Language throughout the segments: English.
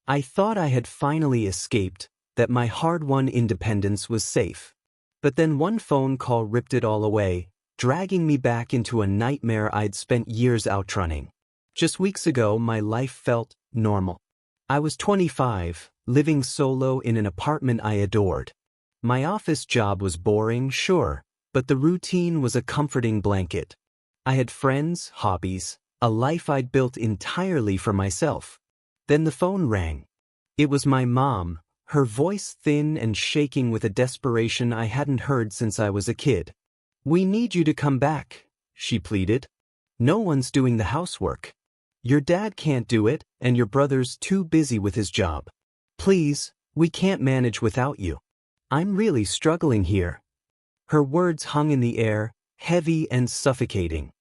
I thought I had finally escaped, that my hard-won independence was safe. But then one phone call ripped it all away, dragging me back into a nightmare I'd spent years outrunning. Just weeks ago, my life felt normal. I was 25, living solo in an apartment I adored. My office job was boring, sure, but the routine was a comforting blanket. I had friends, hobbies, a life I'd built entirely for myself. Then the phone rang. It was my mom, her voice thin and shaking with a desperation I hadn't heard since I was a kid. "We need you to come back," she pleaded. "No one's doing the housework. Your dad can't do it, and your brother's too busy with his job. Please, we can't manage without you. I'm really struggling here." Her words hung in the air, heavy and suffocating.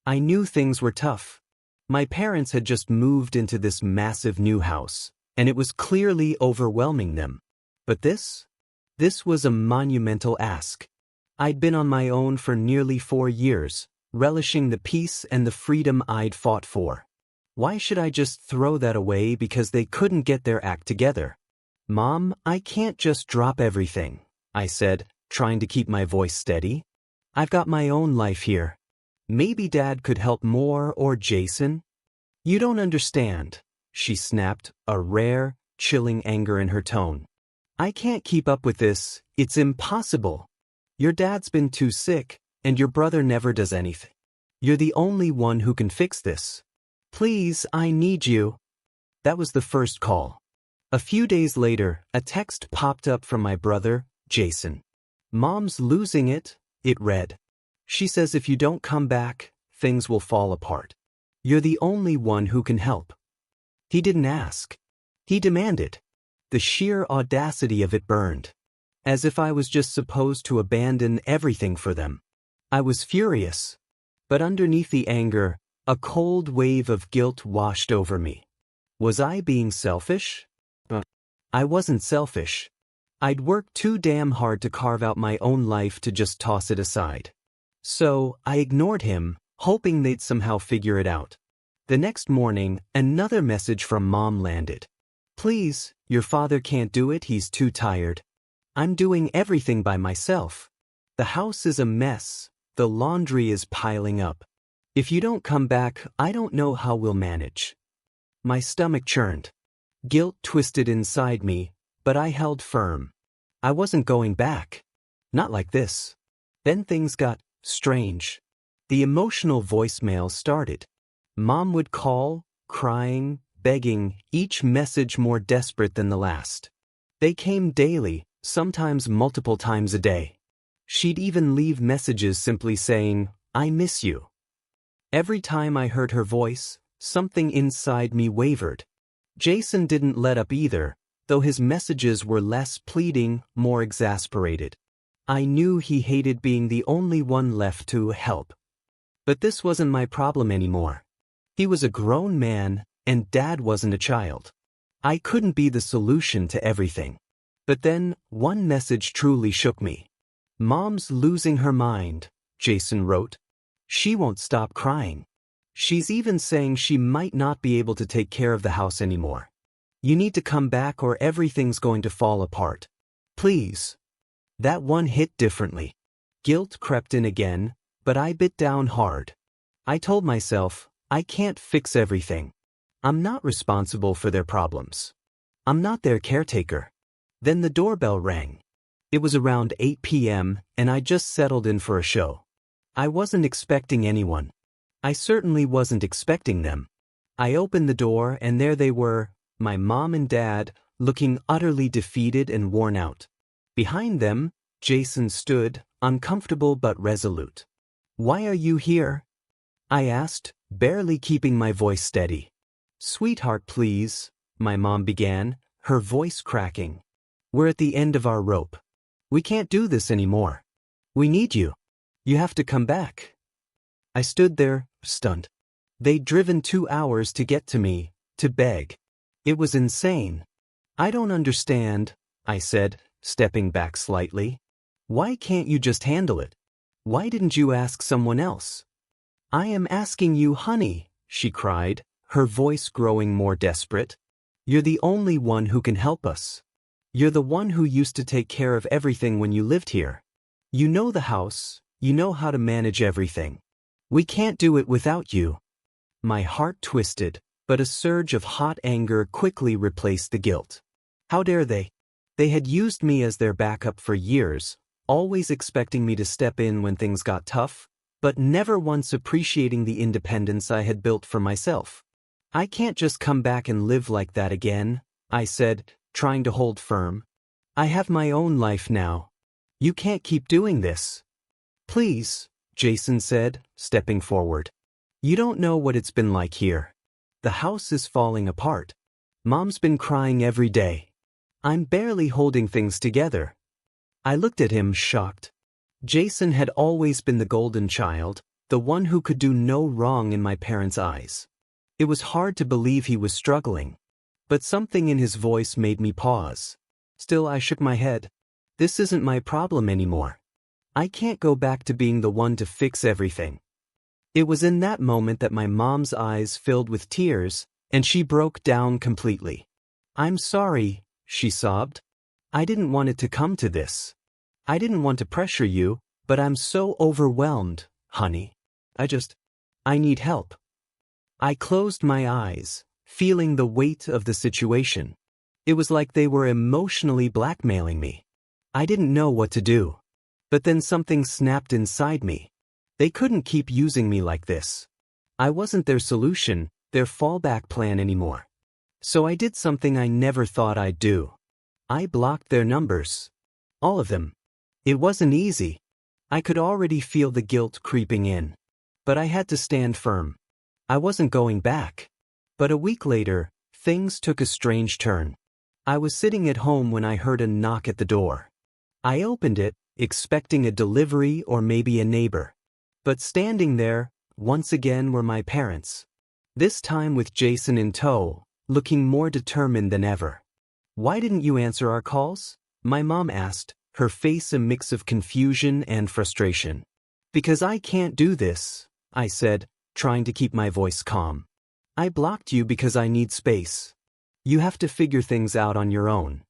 I knew things were tough. My parents had just moved into this massive new house, and it was clearly overwhelming them. But this was a monumental ask. I'd been on my own for nearly 4 years, relishing the peace and the freedom I'd fought for. Why should I just throw that away because they couldn't get their act together? "Mom, I can't just drop everything," I said, trying to keep my voice steady. "I've got my own life here. Maybe Dad could help more, or Jason." "You don't understand," she snapped, a rare, chilling anger in her tone. "I can't keep up with this, it's impossible. Your dad's been too sick, and your brother never does anything. You're the only one who can fix this. Please, I need you." That was the first call. A few days later, a text popped up from my brother, Jason. "Mom's losing it," it read. "She says if you don't come back, things will fall apart. You're the only one who can help." He didn't ask. He demanded. The sheer audacity of it burned. As if I was just supposed to abandon everything for them. I was furious. But underneath the anger, a cold wave of guilt washed over me. Was I being selfish? I wasn't selfish. I'd worked too damn hard to carve out my own life to just toss it aside. So, I ignored him, hoping they'd somehow figure it out. The next morning, another message from Mom landed. "Please, your father can't do it, he's too tired. I'm doing everything by myself. The house is a mess, the laundry is piling up. If you don't come back, I don't know how we'll manage." My stomach churned. Guilt twisted inside me, but I held firm. I wasn't going back. Not like this. Then things got strange. The emotional voicemail started. Mom would call, crying, begging, each message more desperate than the last. They came daily, sometimes multiple times a day. She'd even leave messages simply saying, "I miss you." Every time I heard her voice, something inside me wavered. Jason didn't let up either, though his messages were less pleading, more exasperated. I knew he hated being the only one left to help. But this wasn't my problem anymore. He was a grown man, and Dad wasn't a child. I couldn't be the solution to everything. But then, one message truly shook me. "Mom's losing her mind," Jason wrote. "She won't stop crying. She's even saying she might not be able to take care of the house anymore. You need to come back or everything's going to fall apart. Please." That one hit differently. Guilt crept in again, but I bit down hard. I told myself, I can't fix everything. I'm not responsible for their problems. I'm not their caretaker. Then the doorbell rang. It was around 8 p.m., and I just settled in for a show. I wasn't expecting anyone. I certainly wasn't expecting them. I opened the door, and there they were, my mom and dad, looking utterly defeated and worn out. Behind them, Jason stood, uncomfortable but resolute. "Why are you here?" I asked, barely keeping my voice steady. "Sweetheart, please," my mom began, her voice cracking. "We're at the end of our rope. We can't do this anymore. We need you. You have to come back." I stood there, stunned. They'd driven 2 hours to get to me, to beg. It was insane. "I don't understand," I said, stepping back slightly. "Why can't you just handle it? Why didn't you ask someone else?" "I am asking you, honey," she cried, her voice growing more desperate. You're the only one who can help us. You're the one who used to take care of everything when you lived here. You know the house, you know how to manage everything. We can't do it without you." My heart twisted, but a surge of hot anger quickly replaced the guilt. How dare they? They had used me as their backup for years, always expecting me to step in when things got tough, but never once appreciating the independence I had built for myself. "I can't just come back and live like that again," I said, trying to hold firm. "I have my own life now. You can't keep doing this." "Please," Jason said, stepping forward. "You don't know what it's been like here. The house is falling apart. Mom's been crying every day. I'm barely holding things together." I looked at him, shocked. Jason had always been the golden child, the one who could do no wrong in my parents' eyes. It was hard to believe he was struggling, but something in his voice made me pause. Still, I shook my head. This isn't my problem anymore. I can't go back to being the one to fix everything. It was in that moment that my mom's eyes filled with tears, and she broke down completely. "I'm sorry," she sobbed. "I didn't want it to come to this. I didn't want to pressure you, but I'm so overwhelmed, honey. I need help." I closed my eyes, feeling the weight of the situation. It was like they were emotionally blackmailing me. I didn't know what to do. But then something snapped inside me. They couldn't keep using me like this. I wasn't their solution, their fallback plan anymore. So I did something I never thought I'd do. I blocked their numbers. All of them. It wasn't easy. I could already feel the guilt creeping in. But I had to stand firm. I wasn't going back. But a week later, things took a strange turn. I was sitting at home when I heard a knock at the door. I opened it, expecting a delivery or maybe a neighbor. But standing there, once again, were my parents. This time with Jason in tow, looking more determined than ever. "Why didn't you answer our calls?" my mom asked, her face a mix of confusion and frustration. "Because I can't do this," I said, trying to keep my voice calm. "I blocked you because I need space. You have to figure things out on your own."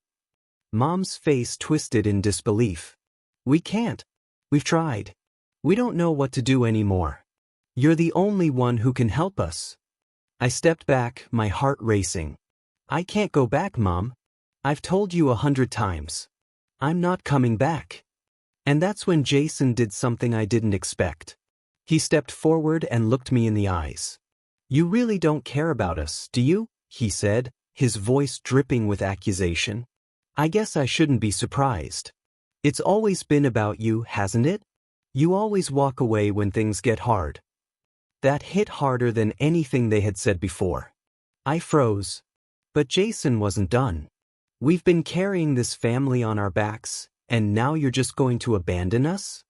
Mom's face twisted in disbelief. "We can't. We've tried. We don't know what to do anymore. You're the only one who can help us." I stepped back, my heart racing. "I can't go back, Mom. I've told you 100 times. I'm not coming back." And that's when Jason did something I didn't expect. He stepped forward and looked me in the eyes. "You really don't care about us, do you?" he said, his voice dripping with accusation. "I guess I shouldn't be surprised. It's always been about you, hasn't it? You always walk away when things get hard." That hit harder than anything they had said before. I froze. But Jason wasn't done. "We've been carrying this family on our backs, and now you're just going to abandon us?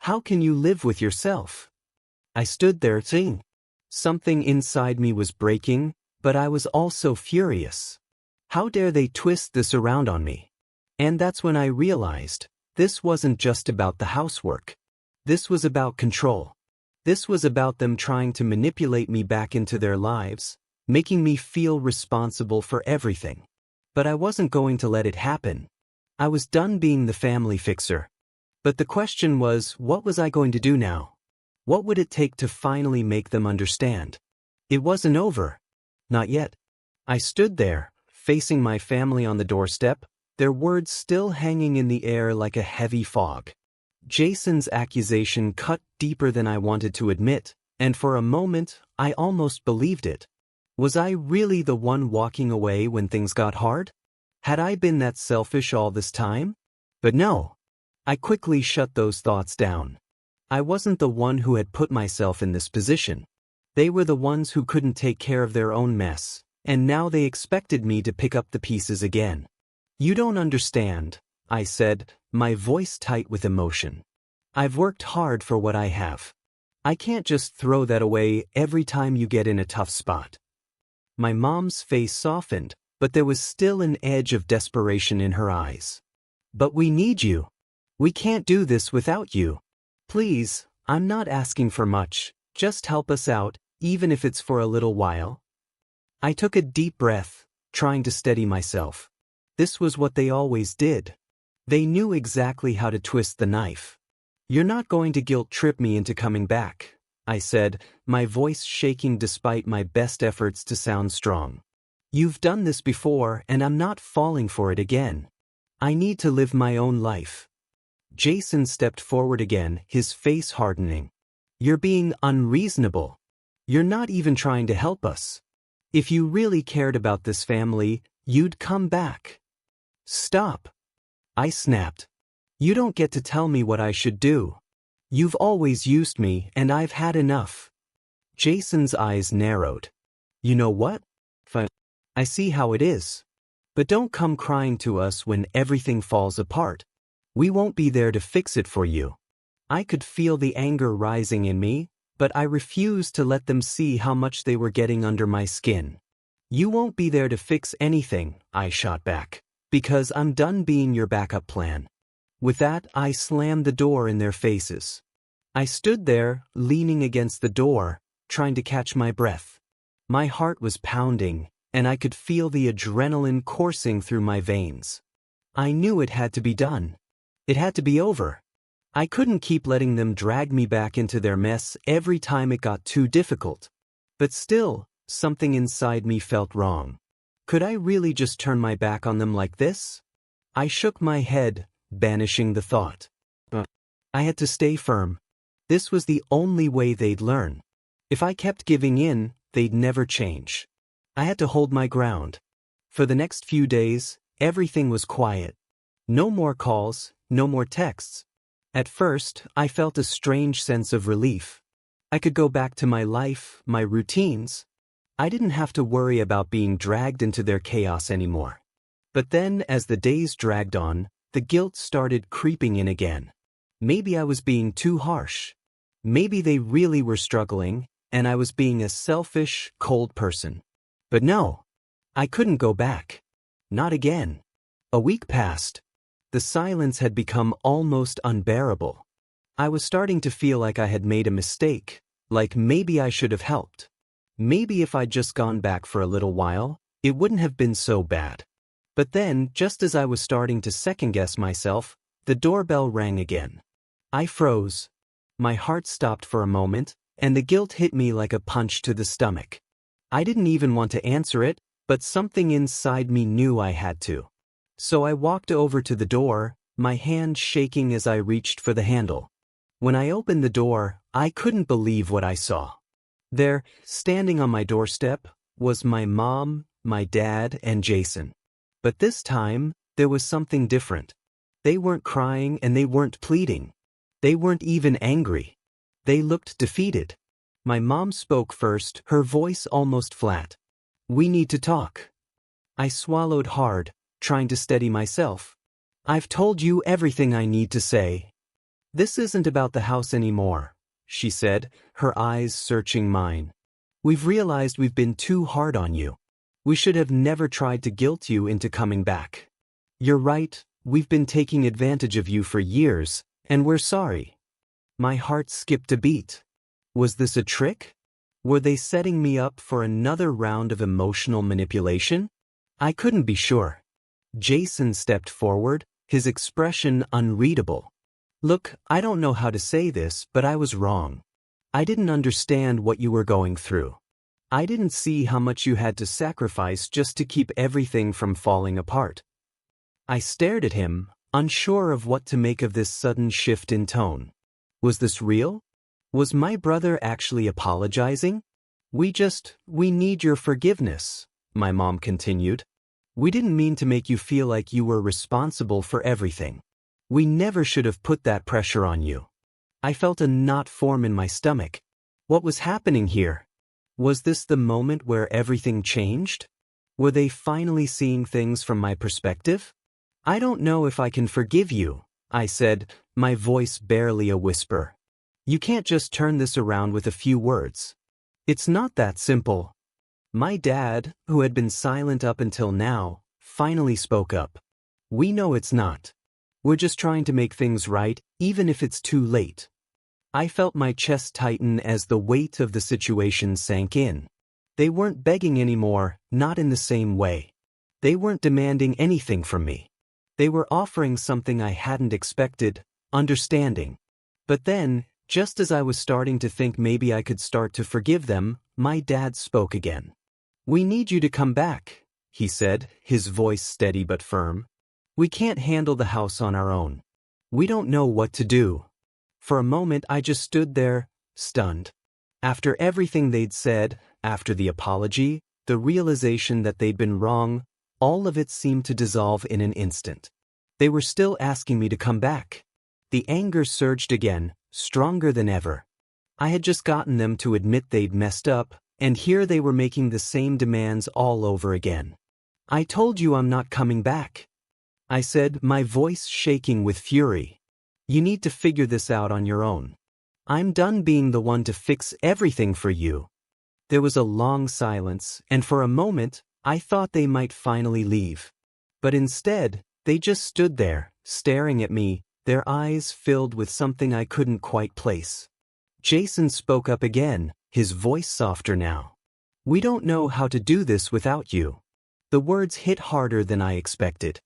How can you live with yourself?" I stood there thinking. Something inside me was breaking, but I was also furious. How dare they twist this around on me? And that's when I realized, this wasn't just about the housework. This was about control. This was about them trying to manipulate me back into their lives, making me feel responsible for everything. But I wasn't going to let it happen. I was done being the family fixer. But the question was, what was I going to do now? What would it take to finally make them understand? It wasn't over. Not yet. I stood there, facing my family on the doorstep, their words still hanging in the air like a heavy fog. Jason's accusation cut deeper than I wanted to admit, and for a moment, I almost believed it. Was I really the one walking away when things got hard? Had I been that selfish all this time? But no. I quickly shut those thoughts down. I wasn't the one who had put myself in this position. They were the ones who couldn't take care of their own mess, and now they expected me to pick up the pieces again. "You don't understand," I said, my voice tight with emotion. "I've worked hard for what I have. I can't just throw that away every time you get in a tough spot." My mom's face softened, but there was still an edge of desperation in her eyes. "But we need you. We can't do this without you. Please, I'm not asking for much, just help us out, even if it's for a little while." I took a deep breath, trying to steady myself. This was what they always did. They knew exactly how to twist the knife. "You're not going to guilt-trip me into coming back," I said, my voice shaking despite my best efforts to sound strong. "You've done this before, and I'm not falling for it again. I need to live my own life." Jason stepped forward again, his face hardening. "You're being unreasonable. You're not even trying to help us. If you really cared about this family, you'd come back." "Stop," I snapped. "You don't get to tell me what I should do. You've always used me, and I've had enough." Jason's eyes narrowed. "You know what? Fine. I see how it is. But don't come crying to us when everything falls apart. We won't be there to fix it for you." I could feel the anger rising in me, but I refused to let them see how much they were getting under my skin. "You won't be there to fix anything," I shot back, "because I'm done being your backup plan." With that, I slammed the door in their faces. I stood there, leaning against the door, trying to catch my breath. My heart was pounding, and I could feel the adrenaline coursing through my veins. I knew it had to be done. It had to be over. I couldn't keep letting them drag me back into their mess every time it got too difficult. But still, something inside me felt wrong. Could I really just turn my back on them like this? I shook my head, banishing the thought. I had to stay firm. This was the only way they'd learn. If I kept giving in, they'd never change. I had to hold my ground. For the next few days, everything was quiet. No more calls, no more texts. At first, I felt a strange sense of relief. I could go back to my life, my routines. I didn't have to worry about being dragged into their chaos anymore. But then, as the days dragged on, the guilt started creeping in again. Maybe I was being too harsh. Maybe they really were struggling, and I was being a selfish, cold person. But no, I couldn't go back. Not again. A week passed. The silence had become almost unbearable. I was starting to feel like I had made a mistake, like maybe I should have helped. Maybe if I'd just gone back for a little while, it wouldn't have been so bad. But then, just as I was starting to second-guess myself, the doorbell rang again. I froze. My heart stopped for a moment, and the guilt hit me like a punch to the stomach. I didn't even want to answer it, but something inside me knew I had to. So I walked over to the door, my hand shaking as I reached for the handle. When I opened the door, I couldn't believe what I saw. There, standing on my doorstep, was my mom, my dad, and Jason. But this time, there was something different. They weren't crying and they weren't pleading. They weren't even angry. They looked defeated. My mom spoke first, her voice almost flat. "We need to talk." I swallowed hard, trying to steady myself. "I've told you everything I need to say." "This isn't about the house anymore," she said, her eyes searching mine. "We've realized we've been too hard on you. We should have never tried to guilt you into coming back. You're right, we've been taking advantage of you for years, and we're sorry." My heart skipped a beat. Was this a trick? Were they setting me up for another round of emotional manipulation? I couldn't be sure. Jason stepped forward, his expression unreadable. "Look, I don't know how to say this, but I was wrong. I didn't understand what you were going through. I didn't see how much you had to sacrifice just to keep everything from falling apart." I stared at him, unsure of what to make of this sudden shift in tone. Was this real? Was my brother actually apologizing? We need your forgiveness," my mom continued. "We didn't mean to make you feel like you were responsible for everything. We never should have put that pressure on you." I felt a knot form in my stomach. What was happening here? Was this the moment where everything changed? Were they finally seeing things from my perspective? "I don't know if I can forgive you," I said, my voice barely a whisper. "You can't just turn this around with a few words. It's not that simple." My dad, who had been silent up until now, finally spoke up. "We know it's not. We're just trying to make things right, even if it's too late." I felt my chest tighten as the weight of the situation sank in. They weren't begging anymore, not in the same way. They weren't demanding anything from me. They were offering something I hadn't expected, understanding. But then, just as I was starting to think maybe I could start to forgive them, my dad spoke again. "We need you to come back," he said, his voice steady but firm. "We can't handle the house on our own. We don't know what to do." For a moment I just stood there, stunned. After everything they'd said, after the apology, the realization that they'd been wrong, all of it seemed to dissolve in an instant. They were still asking me to come back. The anger surged again, stronger than ever. I had just gotten them to admit they'd messed up, and here they were making the same demands all over again. "I told you I'm not coming back," I said, my voice shaking with fury. "You need to figure this out on your own. I'm done being the one to fix everything for you." There was a long silence, and for a moment, I thought they might finally leave. But instead, they just stood there, staring at me, their eyes filled with something I couldn't quite place. Jason spoke up again, his voice softer now. "We don't know how to do this without you." The words hit harder than I expected.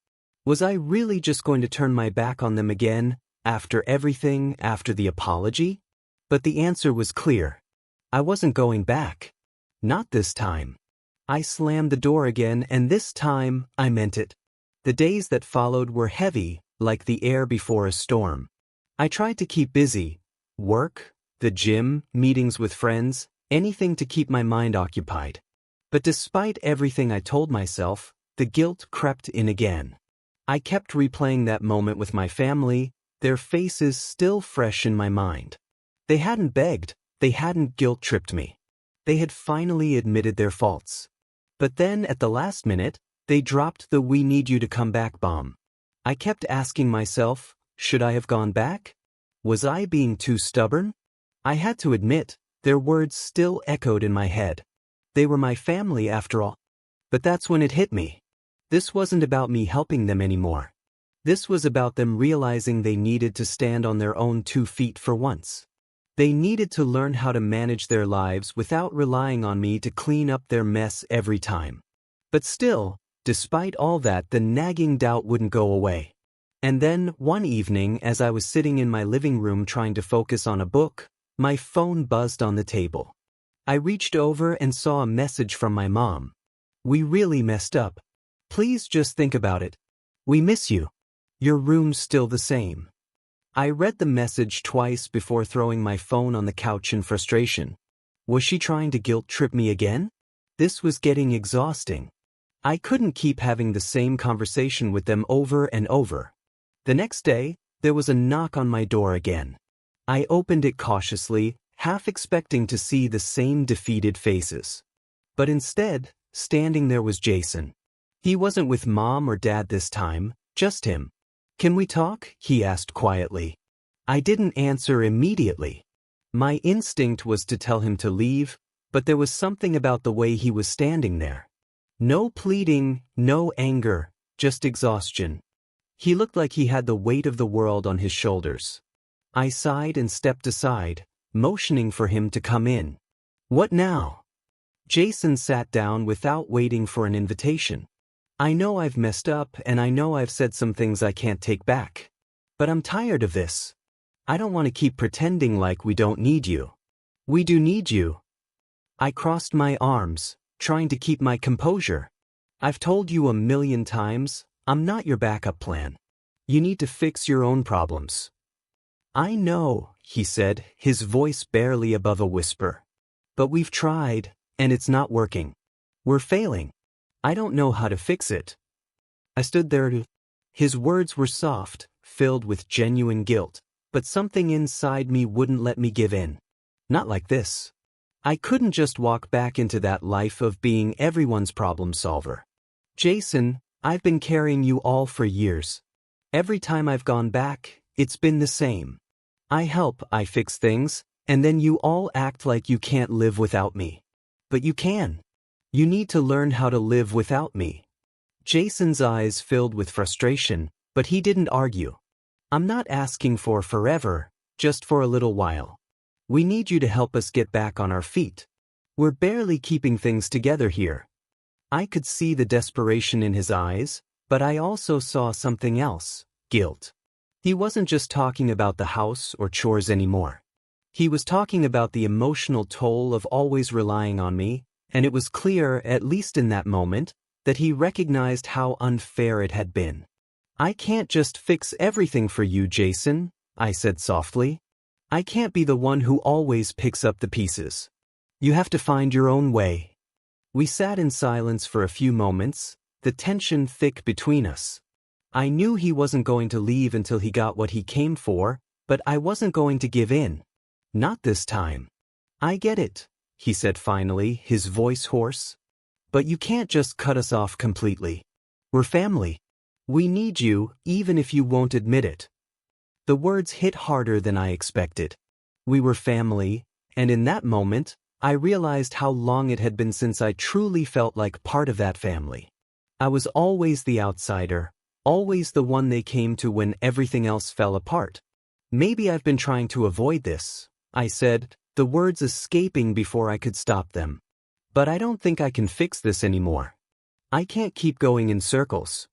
Was I really just going to turn my back on them again, after everything, after the apology? But the answer was clear. I wasn't going back. Not this time. I slammed the door again, and this time, I meant it. The days that followed were heavy, like the air before a storm. I tried to keep busy. Work, the gym, meetings with friends, anything to keep my mind occupied. But despite everything I told myself, the guilt crept in again. I kept replaying that moment with my family, their faces still fresh in my mind. They hadn't begged, they hadn't guilt-tripped me. They had finally admitted their faults. But then, at the last minute, they dropped the "we need you to come back" bomb. I kept asking myself, should I have gone back? Was I being too stubborn? I had to admit, their words still echoed in my head. They were my family after all. But that's when it hit me. This wasn't about me helping them anymore. This was about them realizing they needed to stand on their own 2 feet for once. They needed to learn how to manage their lives without relying on me to clean up their mess every time. But still, despite all that, the nagging doubt wouldn't go away. And then, one evening, as I was sitting in my living room trying to focus on a book, my phone buzzed on the table. I reached over and saw a message from my mom. "We really messed up. Please just think about it. We miss you. Your room's still the same." I read the message twice before throwing my phone on the couch in frustration. Was she trying to guilt-trip me again? This was getting exhausting. I couldn't keep having the same conversation with them over and over. The next day, there was a knock on my door again. I opened it cautiously, half expecting to see the same defeated faces. But instead, standing there was Jason. He wasn't with Mom or Dad this time, just him. "Can we talk?" he asked quietly. I didn't answer immediately. My instinct was to tell him to leave, but there was something about the way he was standing there. No pleading, no anger, just exhaustion. He looked like he had the weight of the world on his shoulders. I sighed and stepped aside, motioning for him to come in. "What now?" Jason sat down without waiting for an invitation. "I know I've messed up, and I know I've said some things I can't take back. But I'm tired of this. I don't want to keep pretending like we don't need you. We do need you." I crossed my arms, trying to keep my composure. "I've told you a million times, I'm not your backup plan. You need to fix your own problems." "I know," he said, his voice barely above a whisper. "But we've tried, and it's not working. We're failing. I don't know how to fix it." I stood there. His words were soft, filled with genuine guilt, but something inside me wouldn't let me give in. Not like this. I couldn't just walk back into that life of being everyone's problem solver. "Jason, I've been carrying you all for years. Every time I've gone back, it's been the same. I help, I fix things, and then you all act like you can't live without me. But you can. You need to learn how to live without me." Jason's eyes filled with frustration, but he didn't argue. "I'm not asking for forever, just for a little while. We need you to help us get back on our feet. We're barely keeping things together here." I could see the desperation in his eyes, but I also saw something else: guilt. He wasn't just talking about the house or chores anymore. He was talking about the emotional toll of always relying on me, and it was clear, at least in that moment, that he recognized how unfair it had been. "I can't just fix everything for you, Jason," I said softly. "I can't be the one who always picks up the pieces. You have to find your own way." We sat in silence for a few moments, the tension thick between us. I knew he wasn't going to leave until he got what he came for, but I wasn't going to give in. Not this time. "I get it," he said finally, his voice hoarse. "But you can't just cut us off completely. We're family. We need you, even if you won't admit it." The words hit harder than I expected. We were family, and in that moment, I realized how long it had been since I truly felt like part of that family. I was always the outsider, always the one they came to when everything else fell apart. "Maybe I've been trying to avoid this," I said, the words escaping before I could stop them. "But I don't think I can fix this anymore. I can't keep going in circles."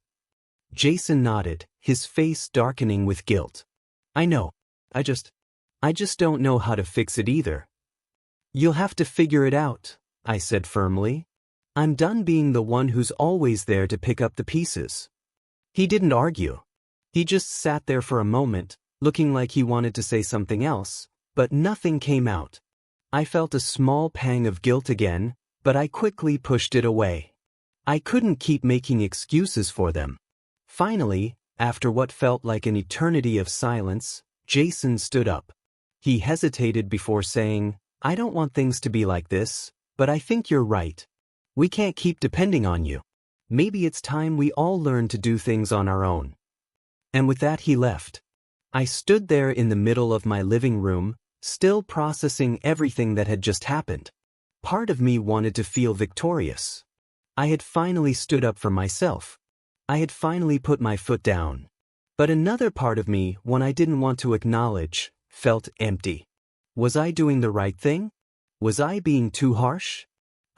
Jason nodded, his face darkening with guilt. "I know. I just don't know how to fix it either." "You'll have to figure it out," I said firmly. "I'm done being the one who's always there to pick up the pieces." He didn't argue. He just sat there for a moment, looking like he wanted to say something else, but nothing came out. I felt a small pang of guilt again, but I quickly pushed it away. I couldn't keep making excuses for them. Finally, after what felt like an eternity of silence, Jason stood up. He hesitated before saying, "I don't want things to be like this, but I think you're right. We can't keep depending on you. Maybe it's time we all learn to do things on our own." And with that he left. I stood there in the middle of my living room, still processing everything that had just happened. Part of me wanted to feel victorious. I had finally stood up for myself. I had finally put my foot down. But another part of me, one I didn't want to acknowledge, felt empty. Was I doing the right thing? Was I being too harsh?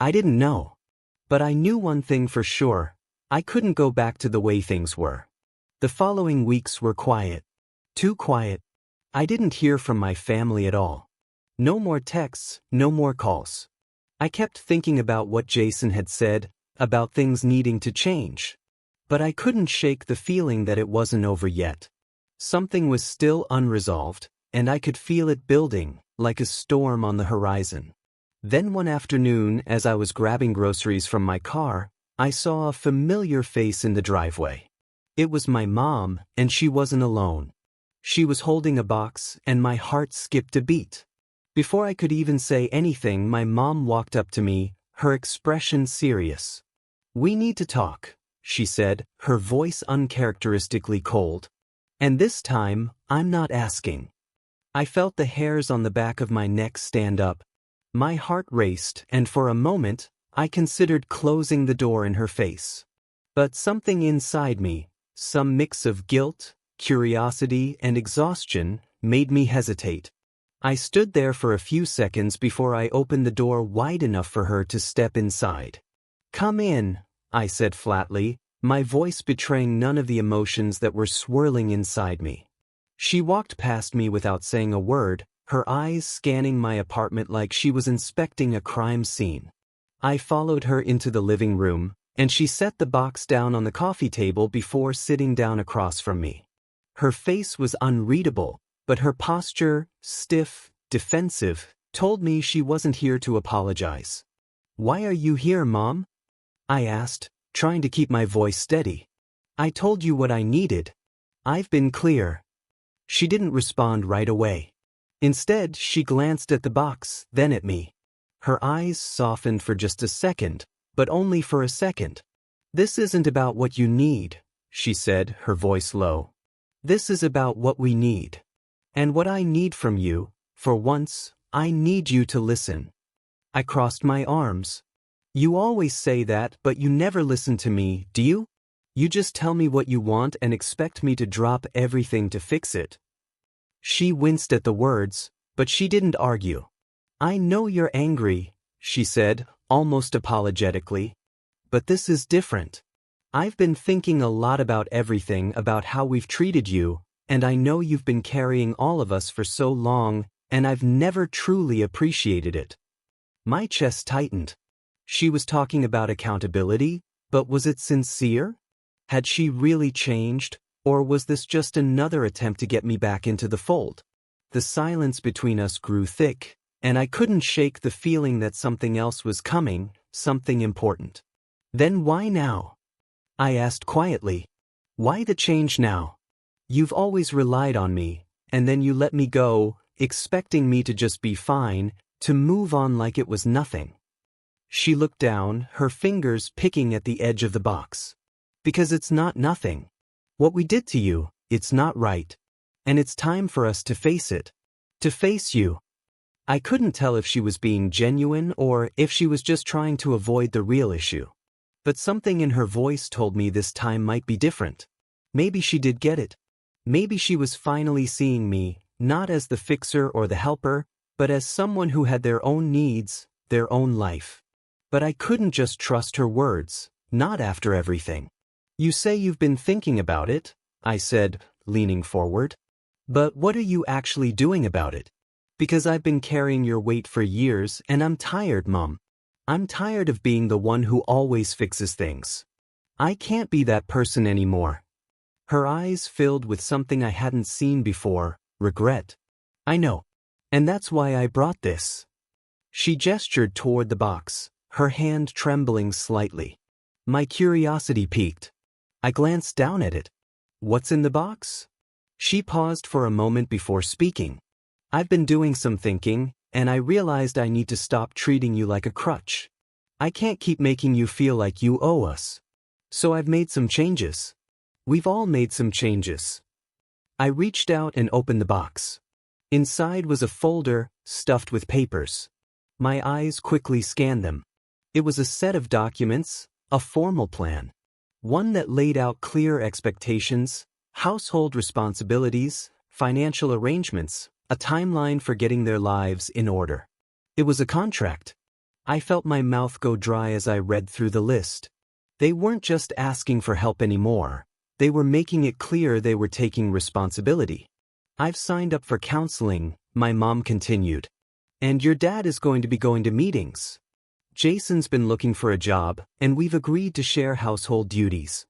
I didn't know. But I knew one thing for sure: I couldn't go back to the way things were. The following weeks were quiet. Too quiet. I didn't hear from my family at all. No more texts, no more calls. I kept thinking about what Jason had said, about things needing to change. But I couldn't shake the feeling that it wasn't over yet. Something was still unresolved, and I could feel it building, like a storm on the horizon. Then one afternoon, as I was grabbing groceries from my car, I saw a familiar face in the driveway. It was my mom, and she wasn't alone. She was holding a box, and my heart skipped a beat. Before I could even say anything, my mom walked up to me, her expression serious. "We need to talk," she said, her voice uncharacteristically cold. "And this time, I'm not asking." I felt the hairs on the back of my neck stand up. My heart raced, and for a moment, I considered closing the door in her face. But something inside me, some mix of guilt, curiosity, and exhaustion, made me hesitate. I stood there for a few seconds before I opened the door wide enough for her to step inside. "Come in," I said flatly, my voice betraying none of the emotions that were swirling inside me. She walked past me without saying a word, her eyes scanning my apartment like she was inspecting a crime scene. I followed her into the living room, and she set the box down on the coffee table before sitting down across from me. Her face was unreadable, but her posture, stiff, defensive, told me she wasn't here to apologize. "Why are you here, Mom?" I asked, trying to keep my voice steady. "I told you what I needed. I've been clear." She didn't respond right away. Instead, she glanced at the box, then at me. Her eyes softened for just a second, but only for a second. "This isn't about what you need," she said, her voice low. "This is about what we need. And what I need from you, for once, I need you to listen." I crossed my arms. "You always say that, but you never listen to me, do you? You just tell me what you want and expect me to drop everything to fix it." She winced at the words, but she didn't argue. "I know you're angry," she said, almost apologetically. but this is different. I've been thinking a lot about everything, about how we've treated you, and I know you've been carrying all of us for so long, and I've never truly appreciated it." My chest tightened. She was talking about accountability, but was it sincere? Had she really changed, or was this just another attempt to get me back into the fold? The silence between us grew thick, and I couldn't shake the feeling that something else was coming, something important. "Then why now?" I asked quietly. "Why the change now? You've always relied on me, and then you let me go, expecting me to just be fine, to move on like it was nothing." She looked down, her fingers picking at the edge of the box. "Because it's not nothing. What we did to you, it's not right. And it's time for us to face it. To face you." I couldn't tell if she was being genuine or if she was just trying to avoid the real issue. But something in her voice told me this time might be different. Maybe she did get it. Maybe she was finally seeing me, not as the fixer or the helper, but as someone who had their own needs, their own life. But I couldn't just trust her words, not after everything. "You say you've been thinking about it," I said, leaning forward. "But what are you actually doing about it? Because I've been carrying your weight for years and I'm tired, Mom. I'm tired of being the one who always fixes things. I can't be that person anymore." Her eyes filled with something I hadn't seen before, regret. "I know. And that's why I brought this." She gestured toward the box, her hand trembling slightly. My curiosity piqued. I glanced down at it. "What's in the box?" She paused for a moment before speaking. "I've been doing some thinking, and I realized I need to stop treating you like a crutch. I can't keep making you feel like you owe us. So I've made some changes. We've all made some changes." I reached out and opened the box. Inside was a folder, stuffed with papers. My eyes quickly scanned them. It was a set of documents, a formal plan. One that laid out clear expectations, household responsibilities, financial arrangements, a timeline for getting their lives in order. It was a contract. I felt my mouth go dry as I read through the list. They weren't just asking for help anymore. They were making it clear they were taking responsibility. "I've signed up for counseling," my mom continued. "And your dad is going to be going to meetings. Jason's been looking for a job, and we've agreed to share household duties."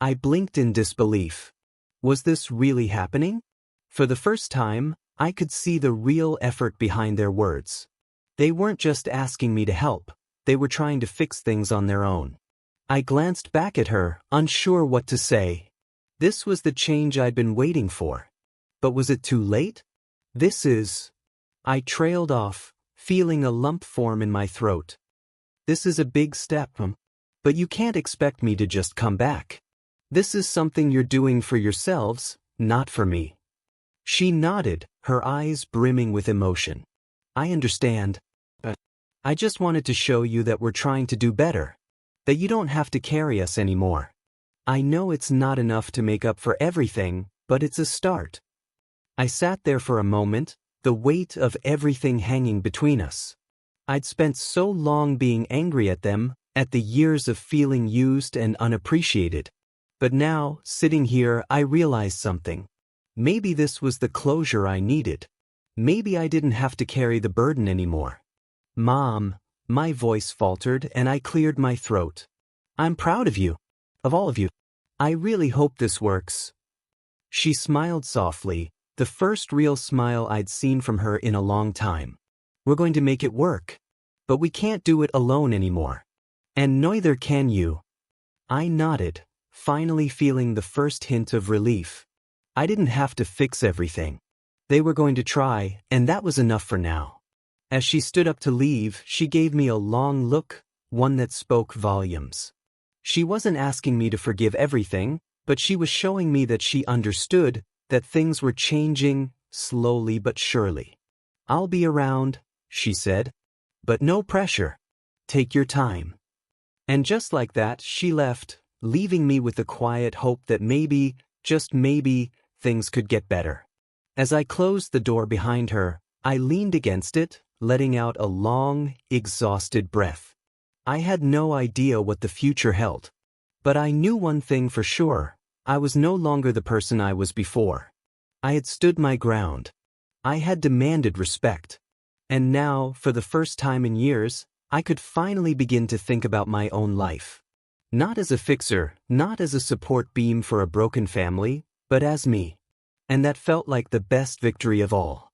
I blinked in disbelief. Was this really happening? For the first time, I could see the real effort behind their words. They weren't just asking me to help, they were trying to fix things on their own. I glanced back at her, unsure what to say. This was the change I'd been waiting for. But was it too late? I trailed off, feeling a lump form in my throat. "This is a big step, but you can't expect me to just come back. This is something you're doing for yourselves, not for me." She nodded, her eyes brimming with emotion. "I understand. But I just wanted to show you that we're trying to do better. That you don't have to carry us anymore. I know it's not enough to make up for everything, but it's a start." I sat there for a moment, the weight of everything hanging between us. I'd spent so long being angry at them, at the years of feeling used and unappreciated. But now, sitting here, I realized something. Maybe this was the closure I needed. Maybe I didn't have to carry the burden anymore. "Mom," my voice faltered and I cleared my throat. "I'm proud of you. Of all of you. I really hope this works." She smiled softly, the first real smile I'd seen from her in a long time. "We're going to make it work. But we can't do it alone anymore. And neither can you." I nodded, finally feeling the first hint of relief. I didn't have to fix everything. They were going to try, and that was enough for now. As she stood up to leave, she gave me a long look, one that spoke volumes. She wasn't asking me to forgive everything, but she was showing me that she understood, that things were changing, slowly but surely. "I'll be around," she said. "But no pressure. Take your time." And just like that, she left, leaving me with the quiet hope that maybe, just maybe, things could get better. As I closed the door behind her, I leaned against it, letting out a long, exhausted breath. I had no idea what the future held. But I knew one thing for sure: I was no longer the person I was before. I had stood my ground. I had demanded respect. And now, for the first time in years, I could finally begin to think about my own life. Not as a fixer, not as a support beam for a broken family, but as me. And that felt like the best victory of all.